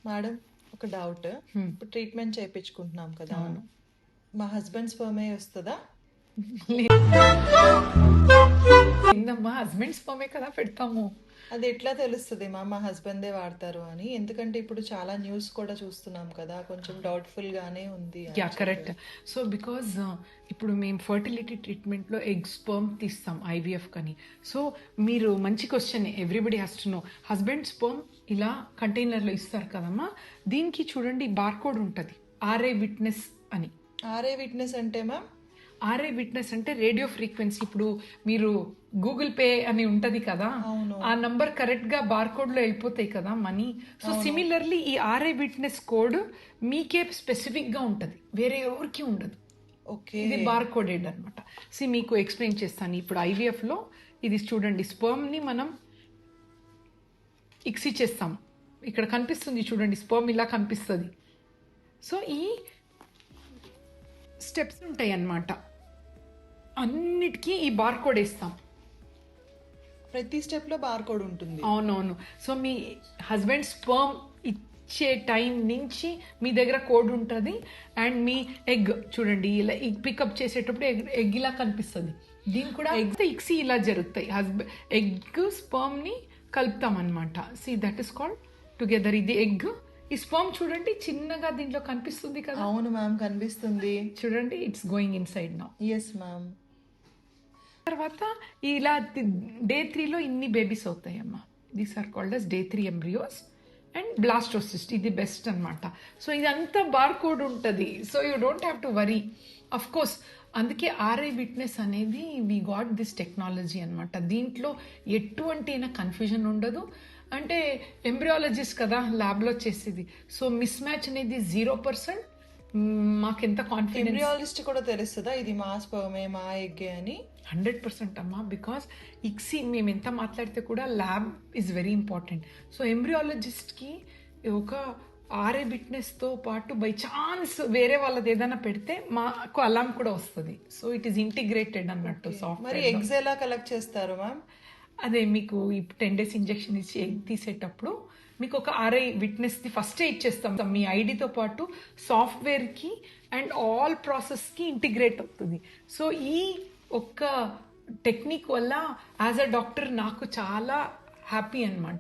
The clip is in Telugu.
మేడం, ఒక డౌట్. ఇప్పుడు ట్రీట్మెంట్ చేయించుకుంటున్నాం కదా, అవును. మా హస్బెండ్ స్పర్మే వస్తుందా? ఏందమ్మా, హస్బెండ్ స్పర్మే కదా పెడతాము. అది ఎట్లా తెలుస్తుంది మా హస్బెండే వాడతారు అని? ఎందుకంటే ఇప్పుడు చాలా న్యూస్ కూడా చూస్తున్నాం కదా, కొంచెం డౌట్ఫుల్ గానే ఉంది అని యా, కరెక్ట్. చెప్పి. సో బికాజ్ ఇప్పుడు మేము ఫర్టిలిటీ ట్రీట్మెంట్లో ఎగ్ స్పర్మ్ తీస్తాం ఐవీఎఫ్ కని. సో మీరు మంచి question, everybody has to know. Husband sperm ఇలా కంటైనర్లో ఇస్తారు కదమ్మా, దీనికి చూడండి బార్కోడ్ ఉంటుంది, ఆర్ఐ విట్నెస్ అని. ఆర్ఏ విట్నెస్ అంటే మ్యామ్? ఆర్ఐ విట్నెస్ అంటే రేడియో ఫ్రీక్వెన్సీ. ఇప్పుడు మీరు గూగుల్ పే అని ఉంటది కదా, అవును. ఆ నంబర్ కరెక్ట్ గా బార్కోడ్ లో వెళ్ళిపోతాయి కదా మనీ. సో సిమిలర్లీ ఈ ఆర్ఐ విట్నెస్ కోడ్ మీకే స్పెసిఫిక్ గా ఉంటది, వేరే ఎవరికి ఉండదు. ఓకే. ఇది బార్కోడెడ్ అనమాట. మీకు ఎక్స్ప్లెయిన్ చేస్తాను. ఇప్పుడు ఐవీఎఫ్ లో ఇది చూడండి, స్పర్మ్ ని మనం ఇక్సి చేస్తాం. ఇక్కడ కనిపిస్తుంది చూడండి, స్పర్మ్ ఇలా కనిపిస్తుంది. సో ఈ స్టెప్స్ ఉంటాయి అన్నమాట, అన్నిటికీ ఈ బార్కోడ్ వేస్తాం. ప్రతి స్టెప్ లో బార్కోడ్ ఉంటుంది. అవునవును. సో మీ హస్బెండ్ స్పర్మ్ ఇచ్చే టైం నుంచి మీ దగ్గర కోడ్ ఉంటుంది. అండ్ మీ ఎగ్ చూడండి, ఇలా పికప్ చేసేటప్పుడు ఎగ్ ఇలా కనిపిస్తుంది. దీని కూడా ఇక్సి ఇలా జరుగుతాయి. ఎగ్ స్పర్మ్ ని కలుపుతాం అనమాట. See that is called together. ఇది ఎగ్, ఈ స్పర్మ్ చూడండి చిన్నగా దీంట్లో కనిపిస్తుంది కదా. అవును మ్యామ్, కనిపిస్తుంది. చూడండి, it's going inside now. Yes ma'am. తర్వాత ఇలా డే 3లో ఇన్ని బేబీస్ అవుతాయి అమ్మా. These are called as day 3 embryos. And blastocyst ఇది బెస్ట్ అనమాట. సో ఇదంతా బార్కోడ్ ఉంటుంది. So you don't have to worry. Of course అందుకే ఆర్ఐ విట్నెస్ అనేది వీ గాట్ దిస్ టెక్నాలజీ అనమాట. దీంట్లో ఎటువంటి కన్ఫ్యూజన్ ఉండదు. అంటే ఎంబ్రియాలజిస్ట్ కదా ల్యాబ్లో చేసేది. సో మిస్ మ్యాచ్ అనేది 0%. మాకెంత కాన్ఫిడెన్స్. ఎంబ్రియాలజిస్ట్ కూడా తెలుస్తుందా ఇది మా స్పర్మే మా ఎగ్గే అని? 100% అమ్మా. బికాస్ ఇక్సి మేము ఎంత మాట్లాడితే కూడా lab is very important. So ఎంబ్రియాలజిస్ట్కి ఒక ఆర్ఐ విట్నెస్తో పాటు బై ఛాన్స్ వేరే వాళ్ళది ఏదైనా పెడితే మాకు అలాం కూడా వస్తుంది. సో ఇట్ ఈస్ ఇంటిగ్రేటెడ్ అన్నట్టు మరి సాఫ్ట్వేర్. ఎగ్స్ ఎలా కలెక్ట్ చేస్తారు మ్యామ్? అదే మీకు ఈ 10 days ఇంజెక్షన్ ఇచ్చి ఎగ్ తీసేటప్పుడు మీకు ఒక ఆర్ఐ విట్నెస్ది ఫస్టే ఇచ్చేస్తాం. మీ ఐడితో పాటు సాఫ్ట్వేర్కి అండ్ ఆల్ ప్రాసెస్కి ఇంటిగ్రేట్ అవుతుంది. సో ఈ ఒక్క టెక్నిక్ వల్ల యాజ్ అ డాక్టర్ నాకు చాలా హ్యాపీ అన్నమాట.